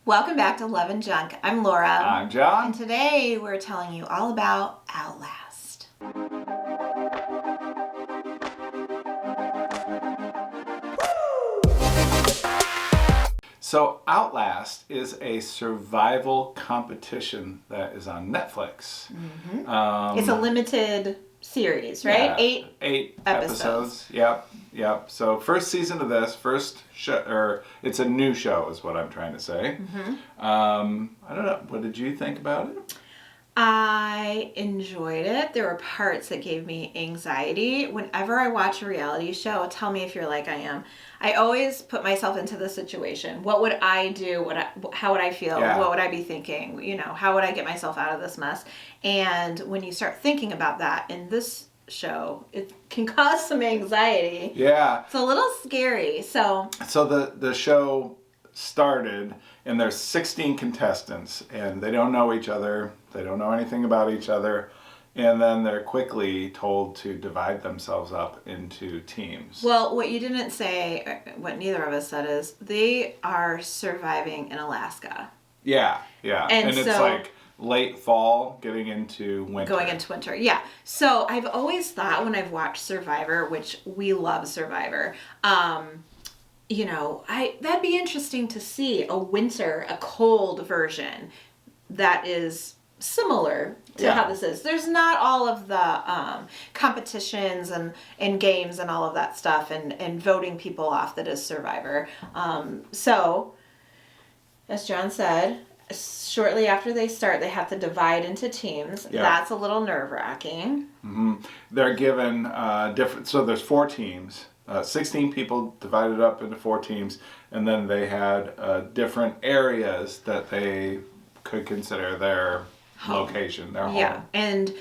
Welcome back to Love and Junk. I'm Laura. I'm John. And today we're telling you all about Outlast. So Outlast is a survival competition that is on Netflix. Mm-hmm. It's a limited series, right? Yeah, eight episodes. Yep. So first season of this, first show, or it's a new show is what I'm trying to say. Mm-hmm. I don't know. What did you think about it? I enjoyed it. There were parts that gave me anxiety. Whenever I watch a reality show, tell me if you're like I am. I always put myself into the situation. What would I do? How would I feel? Yeah. What would I be thinking? How would I get myself out of this mess? And when you start thinking about that in this show, it can cause some anxiety. Yeah. It's a little scary. So the show started, and there's 16 contestants, and they don't know each other. They don't know anything about each other. And then they're quickly told to divide themselves up into teams. Well, what you didn't say, what neither of us said, is they are surviving in Alaska. Yeah. And it's so, like late fall, getting into winter. Going into winter, yeah. So I've always thought when I've watched Survivor, which we love Survivor, that'd be interesting to see a cold version that is similar to how this is. There's not all of the competitions and games and all of that stuff and voting people off that is Survivor. So, as John said, shortly after they start, they have to divide into teams. Yeah. That's a little nerve-wracking. Mm-hmm. They're given different, so there's 4 teams. 16 people divided up into 4 teams, and then they had different areas that they could consider their location, their home. Yeah, and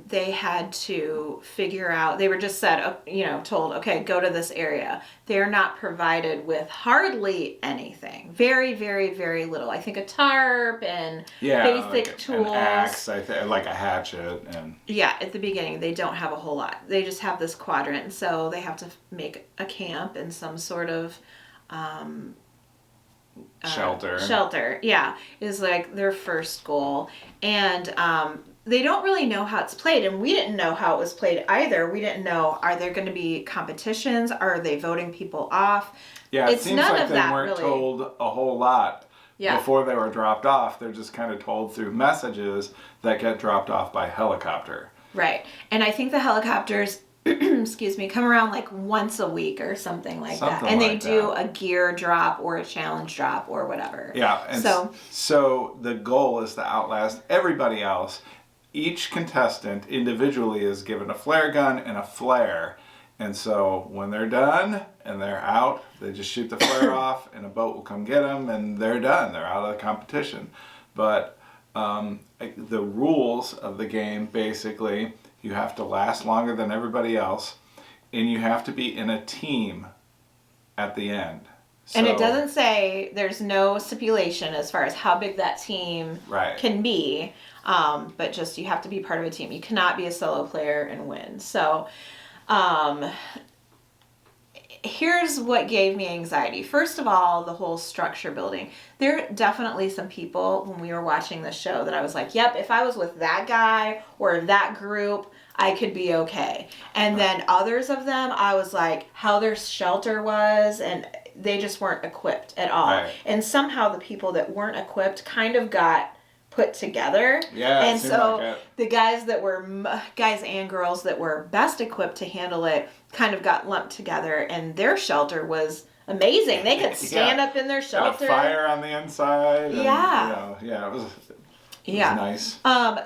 they had to figure out, they were just told, okay, go to this area. They're not provided with hardly anything. Very, very, very little. I think a tarp and basic tools. An axe, like a hatchet. Yeah, at the beginning, they don't have a whole lot. They just have this quadrant, so they have to make a camp in some sort of shelter, yeah, is like their first goal. And they don't really know how it's played, and we didn't know how it was played either. We didn't know, are there going to be competitions? Are they voting people off? Yeah, it seems like they weren't told a whole lot before they were dropped off. They're just kind of told through messages that get dropped off by helicopter. Right, and I think the helicopters come around like once a week or something like that. And they do a gear drop or a challenge drop or whatever. Yeah, and so the goal is to outlast everybody else. Each contestant individually is given a flare gun and a flare. And so when they're done and they're out, they just shoot the flare off and a boat will come get them and they're done. They're out of the competition. But the rules of the game, basically, you have to last longer than everybody else, and you have to be in a team at the end. And it doesn't say, there's no stipulation as far as how big that team can be, but just you have to be part of a team. You cannot be a solo player and win. So here's what gave me anxiety. First of all, the whole structure building. There are definitely some people when we were watching the show that I was like, yep, if I was with that guy or that group, I could be okay. And then others of them, I was like, how their shelter was, and they just weren't equipped at all. Right. And somehow the people that weren't equipped kind of got put together. Yeah, and so the guys and girls that were best equipped to handle it kind of got lumped together, and their shelter was amazing. They could stand up in their shelter. Had a fire on the inside. And, it was nice.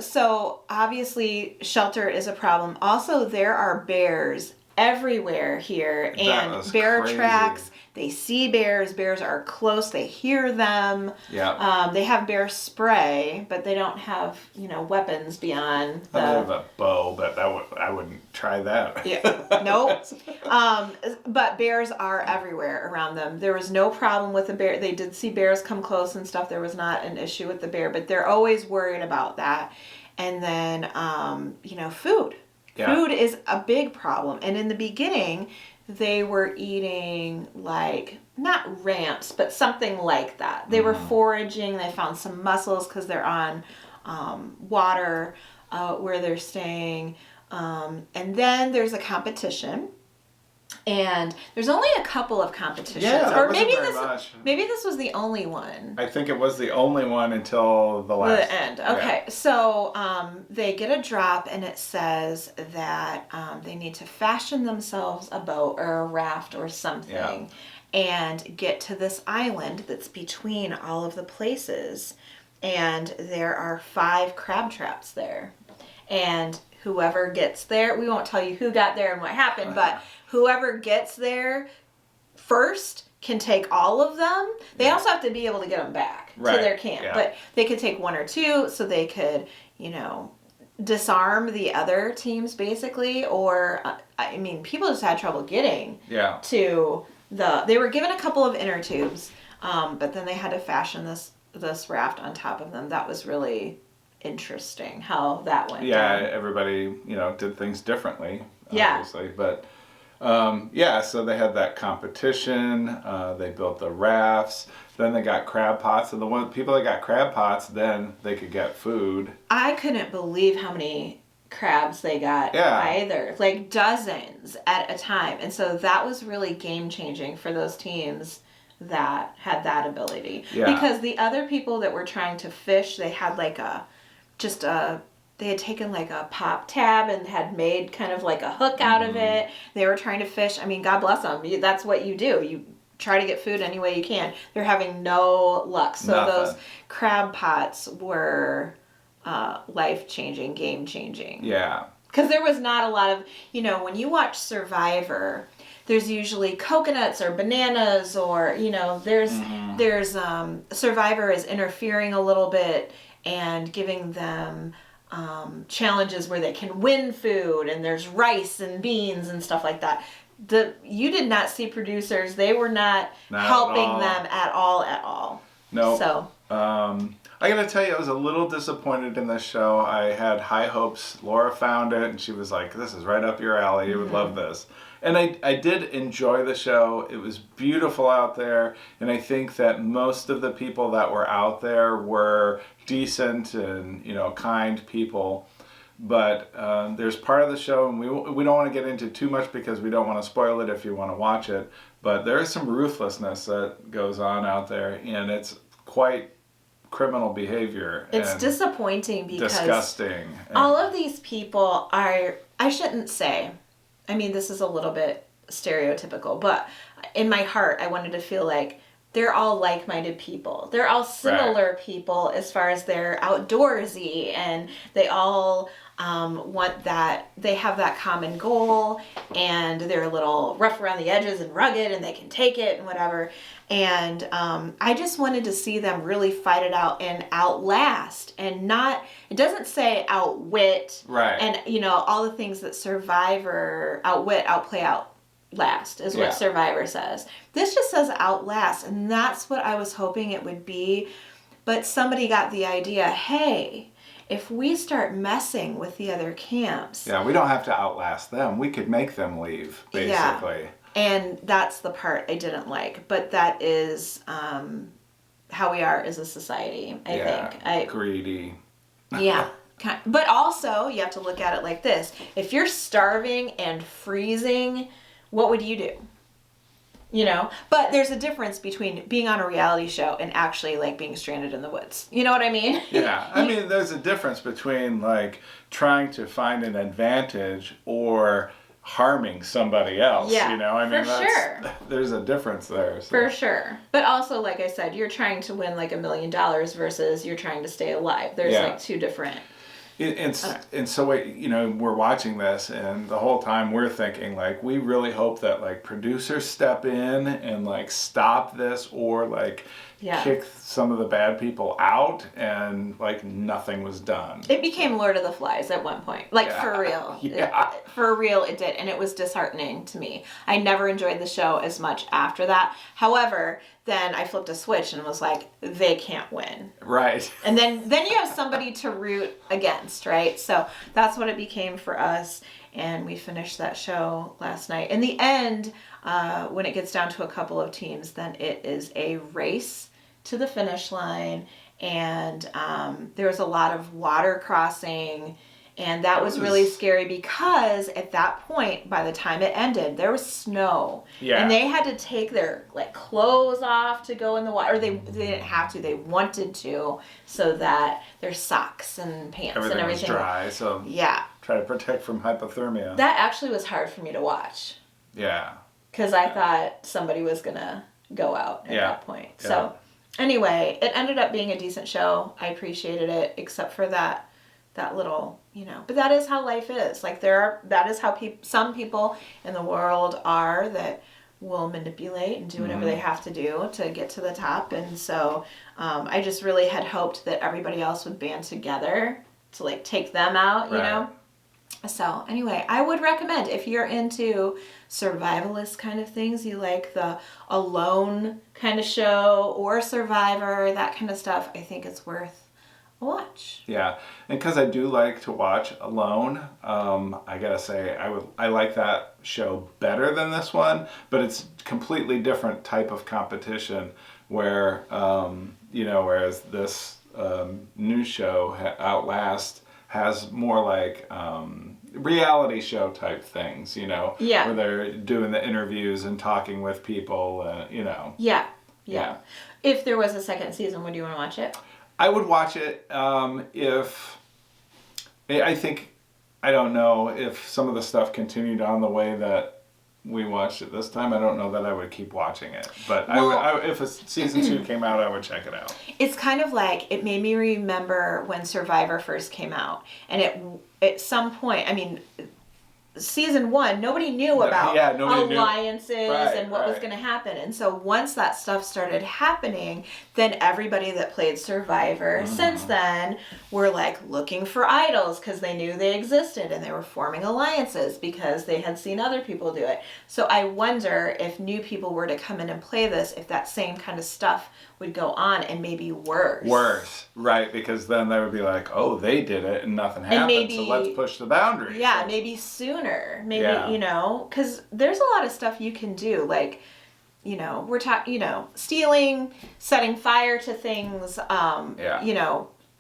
So obviously shelter is a problem. Also, there are bears everywhere here, and bear tracks. They see bears. Bears are close. They hear them. Yeah. They have bear spray, but they don't have weapons beyond. They have a bow, but I wouldn't try that. Yeah. Nope. But bears are everywhere around them. There was no problem with the bear. They did see bears come close and stuff. There was not an issue with the bear, but they're always worried about that. And then, food. Yeah. Food is a big problem. And in the beginning, they were eating like, not ramps, but something like that. They were foraging. They found some mussels because they're on water where they're staying. And then there's a competition. And there's only a couple of competitions. Yeah, or wasn't maybe very this much. maybe this was the only one. I think it was the only one until the end. Okay, so they get a drop, and it says that they need to fashion themselves a boat or a raft or something, and get to this island that's between all of the places. And there are 5 crab traps there, and whoever gets there, we won't tell you who got there and what happened, but whoever gets there first can take all of them. They also have to be able to get them back to their camp. Yeah. But they could take 1 or 2 so they could, disarm the other teams basically. Or, people just had trouble getting to they were given a couple of inner tubes, but then they had to fashion this raft on top of them. That was really interesting how that went down. Everybody, did things differently, obviously. But, so they had that competition. They built the rafts. Then they got crab pots. And the people that got crab pots, then they could get food. I couldn't believe how many crabs they got either. Like dozens at a time. And so that was really game-changing for those teams that had that ability. Yeah. Because the other people that were trying to fish, they had like they had taken like a pop tab and had made kind of like a hook out of it. They were trying to fish. God bless them. That's what you do. You try to get food any way you can. They're having no luck. So those crab pots were life-changing, game-changing. Yeah. Because there was not a lot of, when you watch Survivor, there's usually coconuts or bananas or, there's Survivor is interfering a little bit and giving them challenges where they can win food, and there's rice and beans and stuff like that. You did not see producers. They were not helping them at all. No. So. I gotta tell you, I was a little disappointed in this show. I had high hopes. Laura found it, and she was like, this is right up your alley. You would love this. And I did enjoy the show. It was beautiful out there. And I think that most of the people that were out there were decent and, kind people. But there's part of the show, and we don't want to get into too much because we don't want to spoil it if you want to watch it. But there is some ruthlessness that goes on out there, and it's quite criminal behavior. It's disappointing because disgusting. All of these people are, I shouldn't say, this is a little bit stereotypical, but in my heart, I wanted to feel like they're all like-minded people. They're all similar people as far as they're outdoorsy, and they all want that, they have that common goal, and they're a little rough around the edges and rugged, and they can take it and whatever. And I just wanted to see them really fight it out and outlast, and not, it doesn't say outwit, and all the things that Survivor, outwit, outplay, outlast is what Survivor says. This just says outlast, and that's what I was hoping it would be. But somebody got the idea, hey, if we start messing with the other camps. Yeah, we don't have to outlast them. We could make them leave, basically. Yeah. And that's the part I didn't like. But that is how we are as a society, I think. Greedy. Yeah. But also, you have to look at it like this. If you're starving and freezing, what would you do? But there's a difference between being on a reality show and actually like being stranded in the woods. You know what I mean? Yeah. There's a difference between like trying to find an advantage or harming somebody else. For sure. There's a difference there. So. For sure. But also, like I said, you're trying to win like $1 million versus you're trying to stay alive. There's like two different. And so we're watching this, and the whole time we're thinking like, we really hope that like producers step in and like stop this, or like kick some of the bad people out, and like nothing was done. It became Lord of the Flies at one point, like for real. For real it did, and it was disheartening to me. I never enjoyed the show as much after that. However, then I flipped a switch and was like, they can't win. Right. And then you have somebody to root against, right? So that's what it became for us. and we finished that show last night. In the end, when it gets down to a couple of teams, then it is a race to the finish line, and there was a lot of water crossing, and that was really scary because at that point, by the time it ended, there was snow, and they had to take their like clothes off to go in the water. Or they didn't have to; they wanted to, so that their socks and pants and everything was dry. So try to protect from hypothermia. That actually was hard for me to watch. Yeah, because I thought somebody was gonna go out at that point. So anyway, it ended up being a decent show. I appreciated it, except for that little, but that is how life is. Like that is how some people in the world are, that will manipulate and do whatever they have to do to get to the top. And so I just really had hoped that everybody else would band together to like take them out, you know? So anyway, I would recommend, if you're into survivalist kind of things, you like the Alone kind of show or Survivor, that kind of stuff, I think it's worth a watch. Yeah, and because I do like to watch Alone, I gotta say I like that show better than this one, but it's completely different type of competition where whereas this new show Outlast has more like reality show type things, where they're doing the interviews and talking with people, Yeah. If there was a second season, would you want to watch it? I would watch it if I don't know if some of the stuff continued on the way that we watched it this time. I don't know that I would keep watching it, but if a season 2 came out, I would check it out. It's kind of like, it made me remember when Survivor first came out, and at some point, I mean, season 1, nobody knew about alliances and what was going to happen. And so once that stuff started happening, then everybody that played Survivor since then were like looking for idols because they knew they existed, and they were forming alliances because they had seen other people do it. So I wonder if new people were to come in and play this, if that same kind of stuff would go on, and maybe worse. Right, because then they would be like, oh, they did it and nothing happened, so let's push the boundaries. Yeah, maybe sooner. Maybe, because there's a lot of stuff you can do, like, we're talking, stealing, setting fire to things,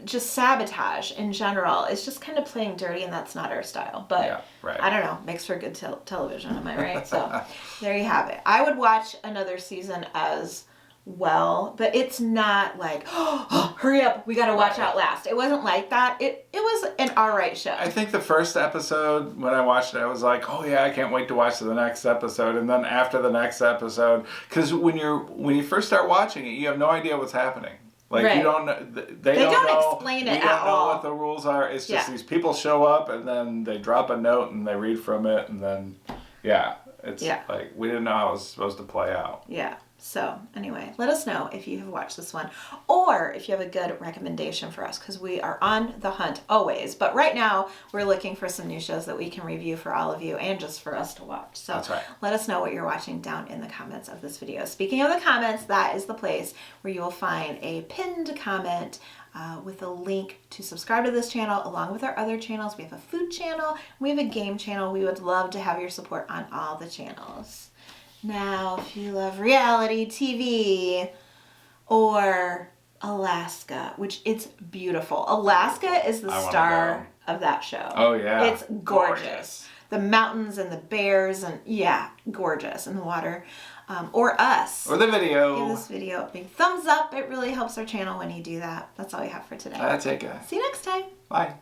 just sabotage in general. It's just kind of playing dirty, and that's not our style. But I don't know, makes for good television, am I right? So there you have it. I would watch another season as well, but it's not like, oh, hurry up, we gotta watch Outlast. It wasn't like that. It was an alright show. I think the first episode, when I watched it, I was like, oh yeah, I can't wait to watch the next episode. And then after the next episode, because when you first start watching it, you have no idea what's happening. Like you don't know, they don't know, explain it at all. We don't know what the rules are. It's just these people show up, and then they drop a note and they read from it, and then it's like we didn't know how it was supposed to play out. Yeah. So anyway, let us know if you have watched this one, or if you have a good recommendation for us, because we are on the hunt always. But right now, we're looking for some new shows that we can review for all of you, and just for us to watch. So that's right. Let us know what you're watching down in the comments of this video. Speaking of the comments, that is the place where you will find a pinned comment with a link to subscribe to this channel, along with our other channels. We have a food channel, we have a game channel. We would love to have your support on all the channels. Now, if you love reality TV or Alaska, which it's beautiful. Alaska is the star of that show. Oh, yeah. It's gorgeous. The mountains and the bears and, gorgeous. And the water. Or us. Or the video. Give this video a big thumbs up. It really helps our channel when you do that. That's all we have for today. That's it, guys. See you next time. Bye.